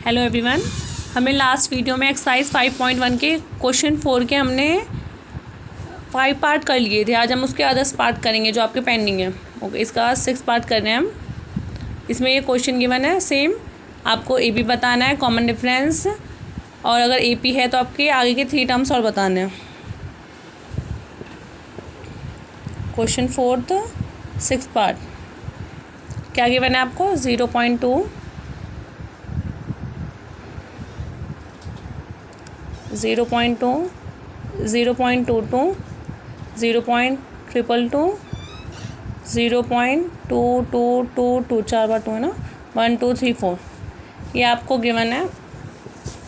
Hello everyone, हमें last video में exercise 5.1 के क्वेश्चन 4 के हमने 5 पार्ट कर लिए थे। आज हम उसके अदर्स पार्ट करेंगे जो आपके पेंडिंग है। ओके, इसका 6 पार्ट कर रहे हैं हम। इसमें ये क्वेश्चन गिवन है सेम, आपको ए बी बताना है, कॉमन डिफरेंस, और अगर ए पी है तो आपके आगे के 3 टर्म्स और बताने हैं। क्वेश्चन 4 6 पार्ट क्या गिवन है आपको? 0.2, 0.2, 0.22, 0.222, 0.2222, 4 बार 2 है ना, 1 2 3 4, ये आपको गिवन है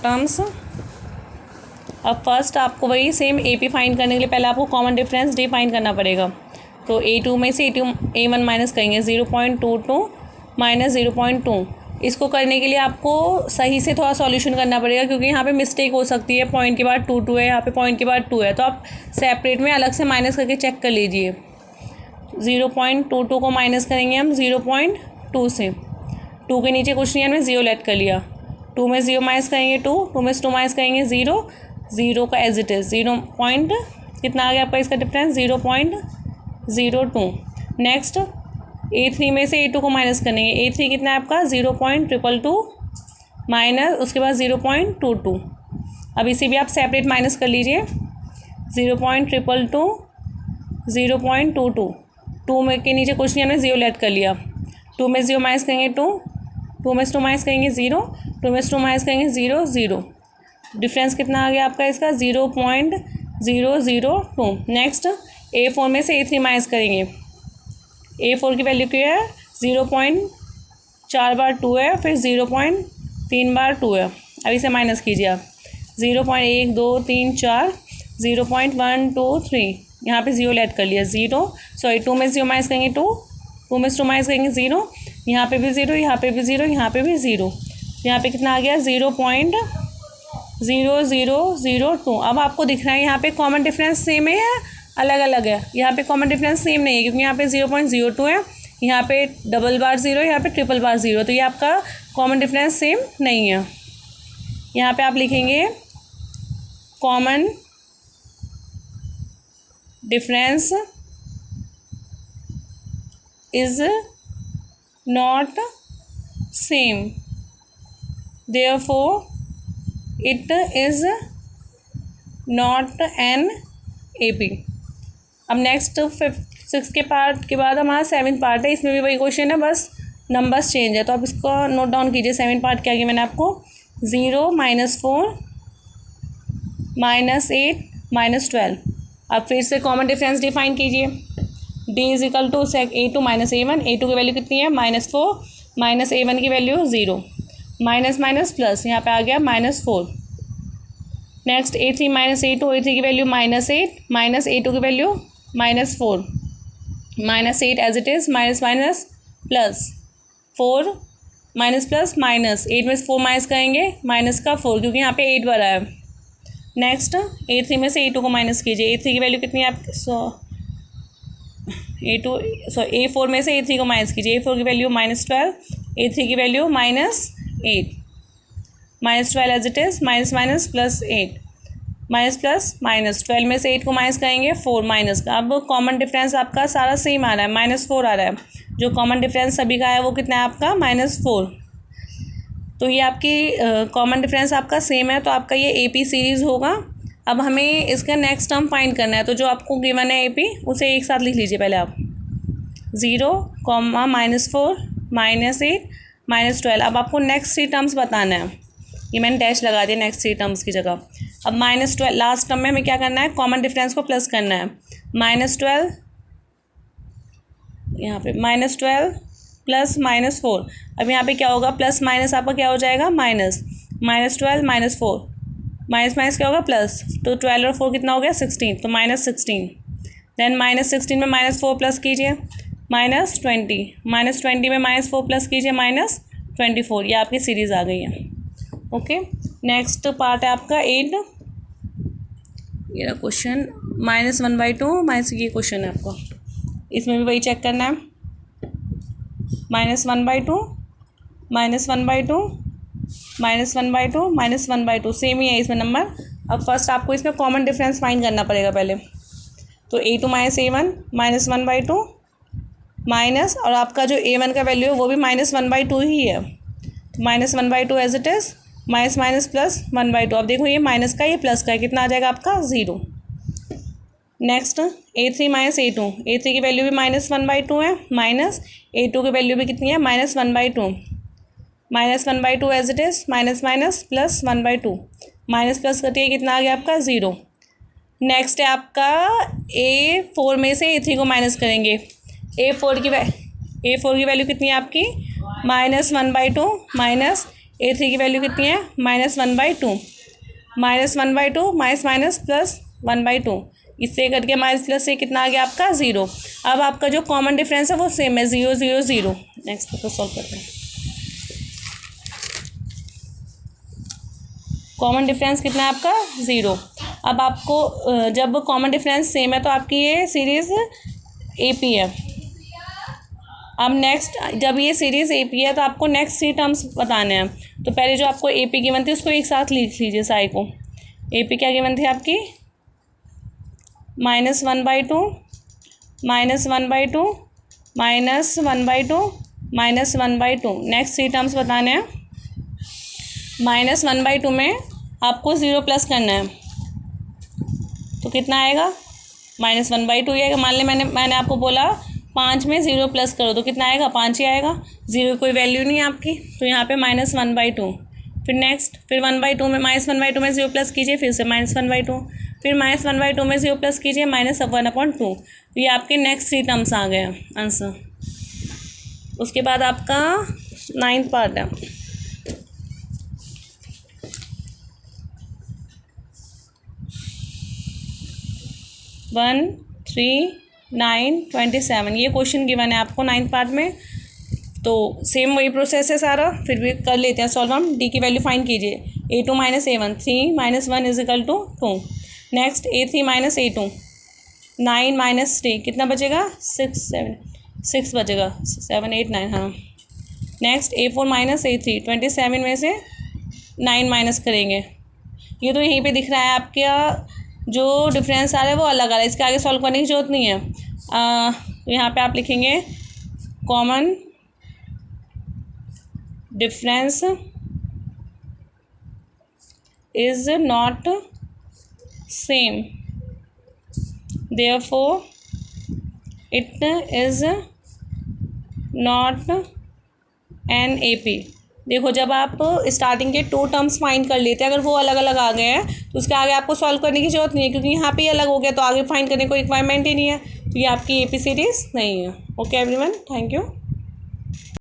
टर्म्स। अब फर्स्ट आपको वही सेम ए पी फाइंड करने के लिए पहले आपको कॉमन डिफरेंस डी फाइंड करना पड़ेगा। तो A2 में से A1 माइनस करेंगे, 0.22 माइनस 0.2। इसको करने के लिए आपको सही से थोड़ा सॉल्यूशन करना पड़ेगा, क्योंकि यहाँ पे मिस्टेक हो सकती है। पॉइंट के बाद 2 है, यहाँ पे पॉइंट के बाद 2 है, तो आप सेपरेट में अलग से माइनस करके चेक कर लीजिए। 0.22 को माइनस करेंगे हम 0.2 से। 2 के नीचे कुछ नहीं है, हमने 0 लेट कर लिया। 2 में 0 माइनस करेंगे 2 में से 2 माइनस करेंगे 0 का एज इट इज़ 0 पॉइंट कितना आ गया आपका इसका डिफरेंस? 0.02। नेक्स्ट A3 में से A2 को माइनस करेंगे। A3 कितना है आपका? 0.222 माइनस उसके बाद 0.22। अब इसे भी आप सेपरेट माइनस कर लीजिए। 0.222, 0.22। 2 में के नीचे कुछ नहीं, हमने 0 लेट कर लिया। 2 में 0 माइनस करेंगे 2 में से 2 माइनस करेंगे 0, 2 में से 2 माइनस करेंगे 0। डिफरेंस कितना आ गया आपका इसका? 0.002। नेक्स्ट A4 में से A3 माइनस करेंगे। A4 की वैल्यू क्या है? 0.4 बार 2 है, फिर 0.3 बार 2 है। अब इसे माइनस कीजिए आप। 0.1 2 3 4, 0.1 2 3, यहाँ पे 0 लेट कर लिया। 2 में 0 माइनस करेंगे 2 में से 2 माइनस करेंगे 0, यहाँ पे भी 0, यहाँ पे भी 0, यहाँ पे भी 0। यहाँ पे कितना आ गया? 0.0002। अब आपको दिख रहा है यहाँ पे कॉमन डिफरेंस सेम है या अलग अलग है? यहाँ पे कॉमन डिफरेंस सेम नहीं है, क्योंकि यहाँ पे 0.02 है, यहाँ पे डबल बार 0, यहाँ पे ट्रिपल बार 0, तो ये आपका कॉमन डिफरेंस सेम नहीं है। यहाँ पे आप लिखेंगे common difference is not same, therefore it is not an AP। अब नेक्स्ट 6 के पार्ट के बाद हमारा 7 पार्ट है। इसमें भी वही क्वेश्चन है, बस नंबर्स चेंज है। तो आप इसको नोट डाउन कीजिए। 7 पार्ट क्या किया मैंने आपको? 0 -4 -8 -12। अब फिर से कॉमन डिफरेंस डिफाइन कीजिए। D इज इक्वल टू A2 माइनस A1। A2 की वैल्यू कितनी है? -4 माइनस A1 की वैल्यू 0, माइनस माइनस प्लस, यहाँ पे आ गया -4। Next A3 minus A2, A3 की वैल्यू -8 माइनस A2 की value -4, -8 as it is, minus minus plus 4, minus plus minus 8 में से 4 माइनस करेंगे माइनस का 4, क्योंकि यहाँ पे 8 भरा है। नेक्स्ट A3 में से A2 को माइनस कीजिए। A3 की वैल्यू कितनी है आप? A4 में से A3 को माइनस कीजिए। A4 की वैल्यू -12, A3 की value -8, -12 as it is, minus minus plus 8, minus plus minus 12 में से 8 को माइनस करेंगे 4 माइनस का। अब कॉमन डिफरेंस आपका सारा सेम आ रहा है, -4 आ रहा है। जो कॉमन डिफरेंस सभी का है वो कितना है आपका? -4। तो ये आपकी कॉमन डिफरेंस आपका सेम है, तो आपका ये AP सीरीज़ होगा। अब हमें इसका नेक्स्ट टर्म फाइंड करना है, तो जो आपको गिवन है AP उसे एक साथ लिख लीजिए पहले आप। 0, -4 -8 -12। अब आपको नेक्स्ट 3 टर्म्स बताना है। ये मैंने डैश लगा दिया नेक्स्ट 3 टर्म्स की जगह। अब -12 लास्ट टर्म में हमें क्या करना है? कॉमन डिफरेंस को प्लस करना है। -12 यहाँ पे -12 प्लस -4। अब यहाँ पे क्या होगा? प्लस माइनस आपका क्या हो जाएगा? माइनस, -12 -4, माइनस माइनस क्या होगा? प्लस। तो 12 और 4 कितना हो गया? 16, तो -16। देन -16 में -4 प्लस कीजिए, -20, -20 में -4 प्लस कीजिए, -24। ये आपकी सीरीज़ आ गई है। ओके, नेक्स्ट पार्ट है आपका 8। ये क्वेश्चन -1/2 माइनस, ये क्वेश्चन है आपका। इसमें भी वही चेक करना है। -1/2 -1/2 -1/2 -1/2 सेम ही है इसमें नंबर। अब फर्स्ट आपको इसमें कॉमन डिफरेंस फाइंड करना पड़ेगा पहले। तो a2 - a1 -1/2 माइनस, और आपका जो a1 का वैल्यू है वो भी -1/2 ही है, तो -1/2 as it is, minus minus plus 1/2। अब देखो ये माइनस का ये प्लस का है, कितना आ जाएगा आपका 0। नेक्स्ट a3 - a2, a3 की वैल्यू भी -1/2 है, माइनस a2 की वैल्यू भी कितनी है -1/2, -1/2 as it is, minus minus plus 1/2, minus plus करके कितना आ गया आपका 0। नेक्स्ट है आपका a4 में से a3 को माइनस करेंगे। a4 की वैल्यू कितनी है आपकी -1/2, माइनस a3 की वैल्यू कितनी है -1/2, -1/2 माइनस माइनस प्लस 1/2, इससे करके माइनस प्लस से कितना आ गया आपका 0। अब आपका जो कॉमन डिफरेंस है वो सेम है 0 0 0। नेक्स्ट को सॉल्व करते हैं। कॉमन डिफरेंस कितना है आपका 0। अब आपको जब कॉमन डिफरेंस सेम है तो आपकी ये सीरीज़ AP है। अब नेक्स्ट जब ये सीरीज़ AP है तो आपको नेक्स्ट 3 टर्म्स बताने हैं। तो पहले जो आपको AP गिवन थी उसको एक साथ लिख लीजिए साई को। AP क्या गिवन थी आपकी -1/2 -1/2 -1/2 -1/2। नेक्स्ट 3 टर्म्स बताने हैं। -1/2 में आपको 0 प्लस करना है, तो कितना आएगा -1/2 ही आएगा। मान लें मैंने आपको बोला 5 में 0 प्लस करो तो कितना आएगा 5 ही आएगा। 0 की कोई वैल्यू नहीं है आपकी, तो यहाँ पे -1/2। फिर नेक्स्ट फिर 1/2 में -1/2 में 0 प्लस कीजिए, फिर से -1/2, फिर -1/2 में 0 प्लस कीजिए -1/2। तो ये आपके नेक्स्ट 3 टर्म्स आ गए आंसर। उसके बाद आपका 9th पार्ट है। 1 3 9 27 ये क्वेश्चन गिवन है आपको 9th पार्ट में। तो सेम वही प्रोसेस है सारा, फिर भी कर लेते हैं सॉल्व हम। डी की वैल्यू फाइंड कीजिए। a2 - a1, 3 - 1 = 2। Next a3 - a2, 9 - 3 कितना बचेगा 6 बचेगा, 7 8 9 हाँ। नेक्स्ट a4 - a3, 27 में से 9 माइनस करेंगे। ये तो यहीं पे दिख रहा है आपका जो डिफरेंस आ रहा है वो अलग आ रहा है, इसके आगे सॉल्व करने की जरूरत नहीं है। यहाँ पे आप लिखेंगे common difference is not same, therefore it is not an AP। देखो जब आप स्टार्टिंग के 2 टर्म्स फाइंड कर लेते हैं, अगर वो अलग अलग आ गए हैं तो उसके आगे आपको सॉल्व करने की जरूरत नहीं है, क्योंकि यहाँ पे ही अलग हो गया तो आगे फाइंड करने को रिक्वायरमेंट ही नहीं है। तो ये आपकी AP सीरीज़ नहीं है। Okay everyone, thank you.